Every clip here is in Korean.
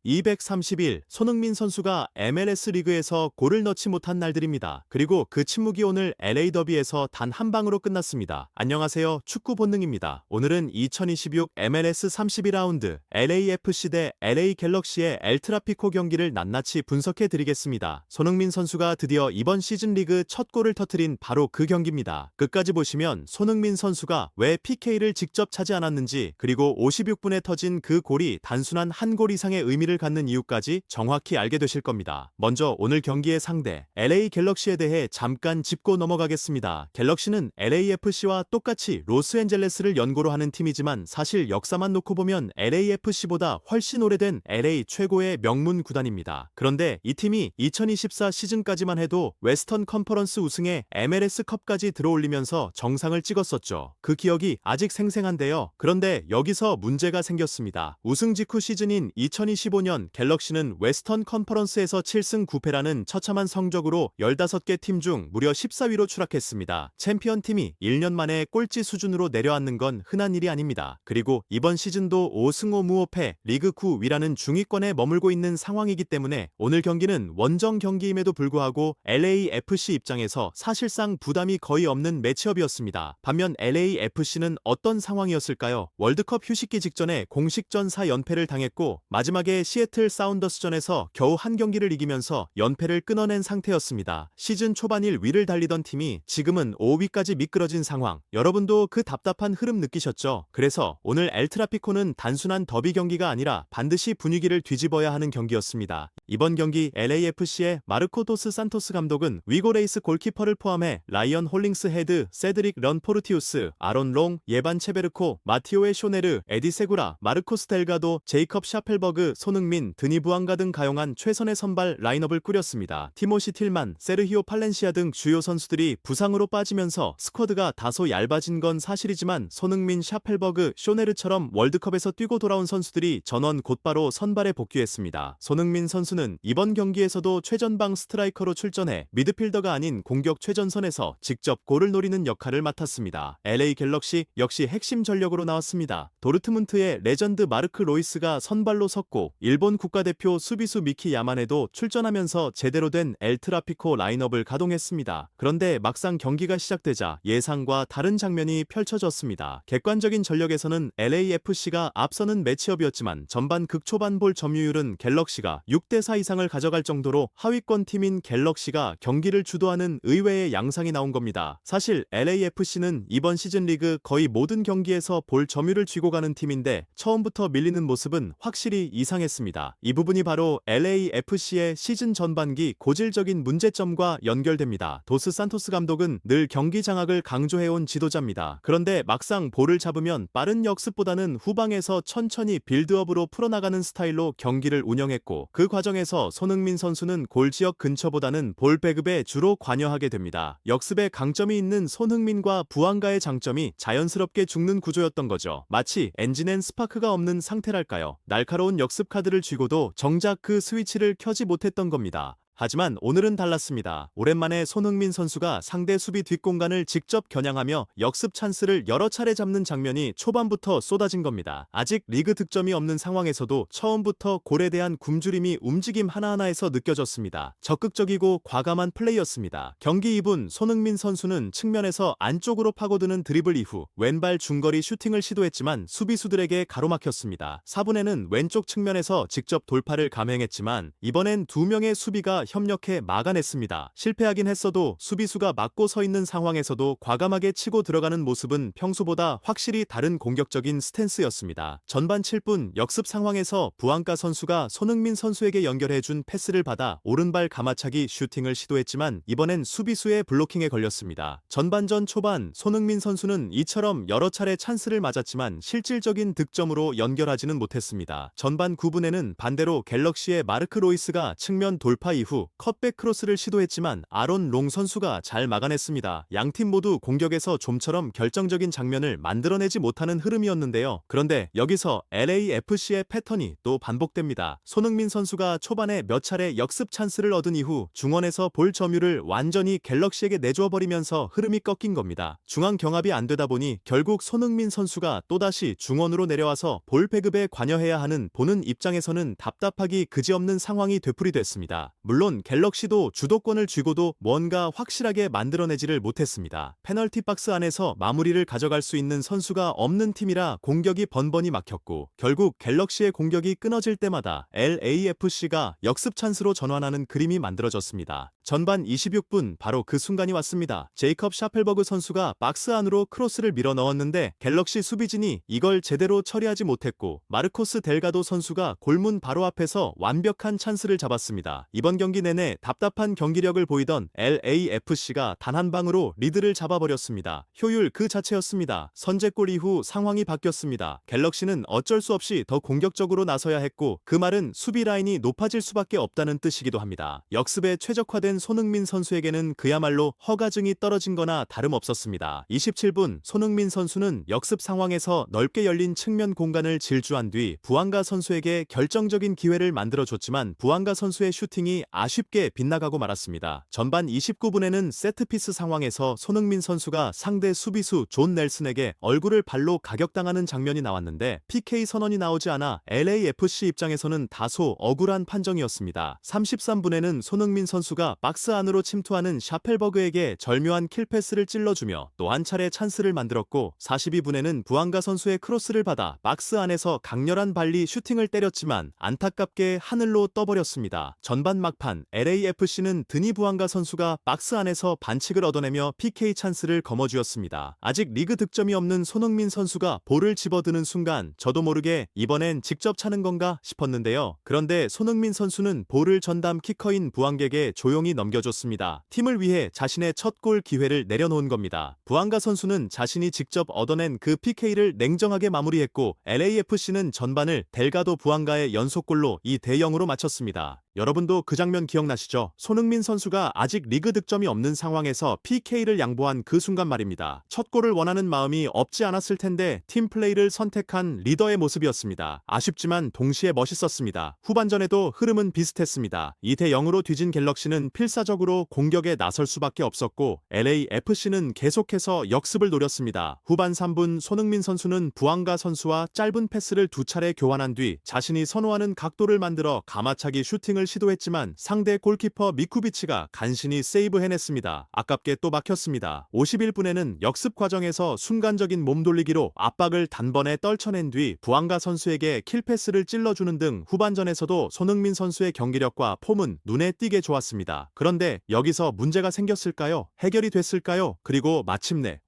231. 손흥민 선수가 MLS 리그에서 골을 넣지 못한 날들입니다. 그리고 그 침묵이 오늘 LA 더비에서 단 한 방으로 끝났습니다. 안녕하세요. 축구 본능입니다. 오늘은 2026 MLS 32라운드 LAFC 대 LA 갤럭시의 엘트라피코 경기를 낱낱이 분석해 드리겠습니다. 손흥민 선수가 드디어 이번 시즌 리그 첫 골을 터뜨린 바로 그 경기입니다. 끝까지 보시면 손흥민 선수가 왜 PK를 직접 차지 않았는지, 그리고 56분에 터진 그 골이 단순한 한 골 이상의 의미를 갖는 이유까지 정확히 알게 되실 겁니다. 먼저 오늘 경기의 상대 LA 갤럭시에 대해 잠깐 짚고 넘어가겠습니다. 갤럭시는 LAFC와 똑같이 로스앤젤레스를 연고로 하는 팀이지만 사실 역사만 놓고 보면 LAFC보다 훨씬 오래된 LA 최고의 명문 구단입니다. 그런데 이 팀이 2024 시즌까지만 해도 웨스턴 컨퍼런스 우승에 MLS컵까지 들어올리면서 정상을 찍었었죠. 그 기억이 아직 생생한데요. 그런데 여기서 문제가 생겼습니다. 우승 직후 시즌인 2025년 갤럭시는 웨스턴 컨퍼런스에서 7승 9패라는 처참한 성적으로 15개 팀 중 무려 14위로 추락했습니다. 챔피언 팀이 1년 만에 꼴찌 수준으로 내려앉는 건 흔한 일이 아닙니다. 그리고 이번 시즌도 5승 5무 5패 리그 9위라는 중위권에 머물고 있는 상황이기 때문에 오늘 경기는 원정 경기임에도 불구하고 LAFC 입장에서 사실상 부담이 거의 없는 매치업이었습니다. 반면 LAFC는 어떤 상황이었을까요? 월드컵 휴식기 직전에 공식전 4연패를 당했고 마지막에 시애틀 사운더스전에서 겨우 한 경기를 이기면서 연패를 끊어낸 상태였습니다. 시즌 초반일 위를 달리던 팀이 지금은 5위까지 미끄러진 상황. 여러분도 그 답답한 흐름 느끼셨죠? 그래서 오늘 엘트라피코는 단순한 더비 경기가 아니라 반드시 분위기를 뒤집어야 하는 경기였습니다. 이번 경기 LAFC의 마르코 도스 산토스 감독은 위고 레이스 골키퍼를 포함해 라이언 홀링스 헤드, 세드릭 런포르티우스, 아론 롱, 예반 체베르코, 마티오에 쇼네르, 에디 세구라, 마르코스 델가도, 제이컵 샤펠버그, 손흥민, 드니 부앙가 등 가용한 최선의 선발 라인업을 꾸렸습니다. 티모시 틸만, 세르히오 팔렌시아 등 주요 선수들이 부상으로 빠지면서 스쿼드가 다소 얇아진 건 사실이지만 손흥민, 샤펠버그, 쇼네르처럼 월드컵에서 뛰고 돌아온 선수들이 전원 곧바로 선발에 복귀했습니다. 손흥민 선수는 이번 경기에서도 최전방 스트라이커로 출전해 미드필더가 아닌 공격 최전선에서 직접 골을 노리는 역할을 맡았습니다. LA 갤럭시 역시 핵심 전력으로 나왔습니다. 도르트문트의 레전드 마르크 로이스가 선발로 섰고 일본 국가대표 수비수 미키 야마네도 출전하면서 제대로 된 엘트라피코 라인업을 가동했습니다. 그런데 막상 경기가 시작되자 예상과 다른 장면이 펼쳐졌습니다. 객관적인 전력에서는 LAFC가 앞서는 매치업이었지만 전반 극초반 볼 점유율은 갤럭시가 6대4 이상을 가져갈 정도로 하위권 팀인 갤럭시가 경기를 주도하는 의외의 양상이 나온 겁니다. 사실 LAFC는 이번 시즌 리그 거의 모든 경기에서 볼 점유율을 쥐고 가는 팀인데 처음부터 밀리는 모습은 확실히 이상했습니다. 이 부분이 바로 LAFC의 시즌 전반기 고질적인 문제점과 연결됩니다. 도스 산토스 감독은 늘 경기 장악을 강조해온 지도자입니다. 그런데 막상 볼을 잡으면 빠른 역습보다는 후방에서 천천히 빌드업으로 풀어나가는 스타일로 경기를 운영했고 그 과정에서 손흥민 선수는 골지역 근처보다는 볼 배급에 주로 관여하게 됩니다. 역습에 강점이 있는 손흥민과 부앙가의 장점이 자연스럽게 죽는 구조였던 거죠. 마치 엔진엔 스파크가 없는 상태랄까요. 날카로운 역습 카드를 쥐고도 정작 그 스위치를 켜지 못했던 겁니다. 하지만 오늘은 달랐습니다. 오랜만에 손흥민 선수가 상대 수비 뒷공간을 직접 겨냥하며 역습 찬스를 여러 차례 잡는 장면이 초반부터 쏟아진 겁니다. 아직 리그 득점이 없는 상황에서도 처음부터 골에 대한 굶주림이 움직임 하나하나에서 느껴졌습니다. 적극적이고 과감한 플레이였습니다. 경기 2분 손흥민 선수는 측면에서 안쪽으로 파고드는 드리블 이후 왼발 중거리 슈팅을 시도했지만 수비수들에게 가로막혔습니다. 4분에는 왼쪽 측면에서 직접 돌파를 감행했지만 이번엔 2명의 수비가 협력해 막아냈습니다. 실패하긴 했어도 수비수가 막고 서 있는 상황에서도 과감하게 치고 들어가는 모습은 평소보다 확실히 다른 공격적인 스탠스였습니다. 전반 7분 역습 상황에서 부앙가 선수가 손흥민 선수에게 연결해준 패스를 받아 오른발 가마차기 슈팅을 시도했지만 이번엔 수비수의 블로킹에 걸렸습니다. 전반전 초반 손흥민 선수는 이처럼 여러 차례 찬스를 맞았지만 실질적인 득점으로 연결하지는 못했습니다. 전반 9분에는 반대로 갤럭시의 마르크 로이스가 측면 돌파 이후 이후 컷백 크로스를 시도했지만 아론 롱 선수가 잘 막아냈습니다. 양팀 모두 공격에서 좀처럼 결정적인 장면을 만들어내지 못하는 흐름이었는데요. 그런데 여기서 LAFC의 패턴이 또 반복됩니다. 손흥민 선수가 초반에 몇 차례 역습 찬스를 얻은 이후 중원에서 볼 점유를 완전히 갤럭시에게 내주어 버리면서 흐름이 꺾인 겁니다. 중앙 경합이 안 되다 보니 결국 손흥민 선수가 또다시 중원으로 내려와서 볼 배급에 관여해야 하는 보는 입장에서는 답답하기 그지없는 상황이 되풀이됐습니다. 물론 갤럭시도 주도권을 쥐고도 뭔가 확실하게 만들어내지를 못했습니다. 페널티 박스 안에서 마무리를 가져갈 수 있는 선수가 없는 팀이라 공격이 번번이 막혔고 결국 갤럭시의 공격이 끊어질 때마다 LAFC가 역습 찬스로 전환하는 그림이 만들어졌습니다. 전반 26분 바로 그 순간이 왔습니다. 제이컵 샤펠버그 선수가 박스 안으로 크로스를 밀어 넣었는데 갤럭시 수비진이 이걸 제대로 처리하지 못했고 마르코스 델가도 선수가 골문 바로 앞에서 완벽한 찬스를 잡았습니다. 이번 경기 내내 답답한 경기력을 보이던 LAFC가 단 한 방으로 리드를 잡아버렸습니다. 효율 그 자체였습니다. 선제골 이후 상황이 바뀌었습니다. 갤럭시는 어쩔 수 없이 더 공격적으로 나서야 했고 그 말은 수비 라인이 높아질 수밖에 없다는 뜻이기도 합니다. 역습에 최적화된 손흥민 선수에게는 그야말로 허가증이 떨어진 거나 다름없었습니다. 27분 손흥민 선수는 역습 상황에서 넓게 열린 측면 공간을 질주한 뒤 부앙가 선수에게 결정적인 기회를 만들어줬지만 부앙가 선수의 슈팅이 아쉽게 빗나가고 말았습니다. 전반 29분에는 세트피스 상황에서 손흥민 선수가 상대 수비수 존 넬슨에게 얼굴을 발로 가격당하는 장면이 나왔는데 PK 선언이 나오지 않아 LAFC 입장에서는 다소 억울한 판정이었습니다. 33분에는 손흥민 선수가 박스 안으로 침투하는 샤펠버그에게 절묘한 킬패스를 찔러주며 또 한 차례 찬스를 만들었고 42분에는 부앙가 선수의 크로스를 받아 박스 안에서 강렬한 발리 슈팅을 때렸지만 안타깝게 하늘로 떠버렸습니다. 전반 막판 LAFC는 드니 부앙가 선수가 박스 안에서 반칙을 얻어내며 PK 찬스를 거머쥐었습니다. 아직 리그 득점이 없는 손흥민 선수가 볼을 집어드는 순간 저도 모르게 이번엔 직접 차는 건가 싶었는데요. 그런데 손흥민 선수는 볼을 전담 키커인 부앙객에 조용히 넘겨줬습니다. 팀을 위해 자신의 첫 골 기회를 내려놓은 겁니다. 부앙가 선수는 자신이 직접 얻어낸 그 PK를 냉정하게 마무리했고 LAFC는 전반을 델가도 부앙가의 연속골로 2대0으로 마쳤습니다. 여러분도 그 장면 기억나시죠? 손흥민 선수가 아직 리그 득점이 없는 상황에서 PK를 양보한 그 순간 말입니다. 첫 골을 원하는 마음이 없지 않았을 텐데 팀플레이를 선택한 리더의 모습이었습니다. 아쉽지만 동시에 멋있었습니다. 후반전에도 흐름은 비슷했습니다. 2대0으로 뒤진 갤럭시는 필사적으로 공격에 나설 수밖에 없었고 LAFC는 계속해서 역습을 노렸습니다. 후반 3분 손흥민 선수는 부앙가 선수와 짧은 패스를 두 차례 교환한 뒤 자신이 선호하는 각도를 만들어 가마차기 슈팅을 시도했지만 상대 골키퍼 미쿠비치가 간신히 세이브 해냈습니다. 아깝게 또 막혔습니다. 51분에는 역습 과정에서 순간적인 몸돌리기로 압박을 단번에 떨쳐낸 뒤 부앙가 선수에게 킬패스를 찔러주는 등 후반전에서도 손흥민 선수의 경기력과 폼은 눈에 띄게 좋았습니다. 그런데 여기서 문제가 생겼을까요? 해결이 됐을까요? 그리고 마침내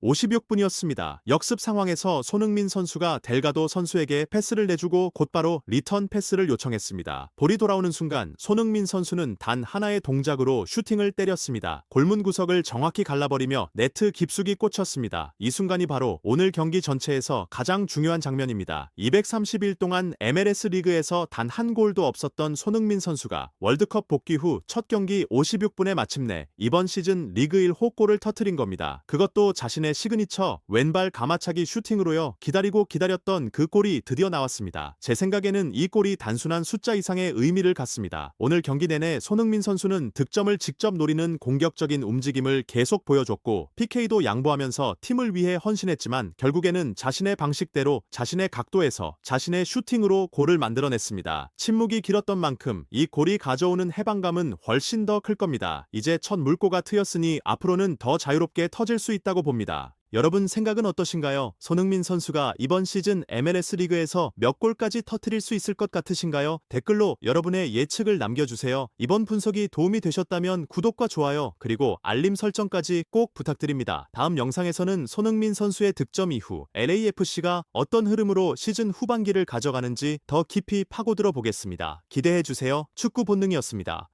56분이었습니다. 역습 상황에서 손흥민 선수가 델가도 선수에게 패스를 내주고 곧바로 리턴 패스를 요청했습니다. 볼이 돌아오는 순간 손흥민 선수는 단 하나의 동작으로 슈팅을 때렸습니다. 골문 구석을 정확히 갈라버리며 네트 깊숙이 꽂혔습니다. 이 순간이 바로 오늘 경기 전체에서 가장 중요한 장면입니다. 230일 동안 MLS 리그에서 단 한 골도 없었던 손흥민 선수가 월드컵 복귀 후 첫 경기 56분에 마침내 이번 시즌 리그 1호 골을 터뜨린 겁니다. 그것도 자신의 시그니처 왼발 가마차기 슈팅으로요. 기다리고 기다렸던 그 골이 드디어 나왔습니다. 제 생각에는 이 골이 단순한 숫자 이상의 의미를 갖습니다. 오늘 경기 내내 손흥민 선수는 득점을 직접 노리는 공격적인 움직임을 계속 보여줬고 PK도 양보하면서 팀을 위해 헌신했지만 결국에는 자신의 방식대로 자신의 각도에서 자신의 슈팅으로 골을 만들어냈습니다. 침묵이 길었던 만큼 이 골이 가져오는 해방감은 훨씬 더 클 겁니다. 이제 첫 물꼬가 트였으니 앞으로는 더 자유롭게 터질 수 있다고 봅니다. 여러분 생각은 어떠신가요? 손흥민 선수가 이번 시즌 MLS 리그에서 몇 골까지 터뜨릴 수 있을 것 같으신가요? 댓글로 여러분의 예측을 남겨주세요. 이번 분석이 도움이 되셨다면 구독과 좋아요 그리고 알림 설정까지 꼭 부탁드립니다. 다음 영상에서는 손흥민 선수의 득점 이후 LAFC가 어떤 흐름으로 시즌 후반기를 가져가는지 더 깊이 파고들어 보겠습니다. 기대해주세요. 축구 본능이었습니다.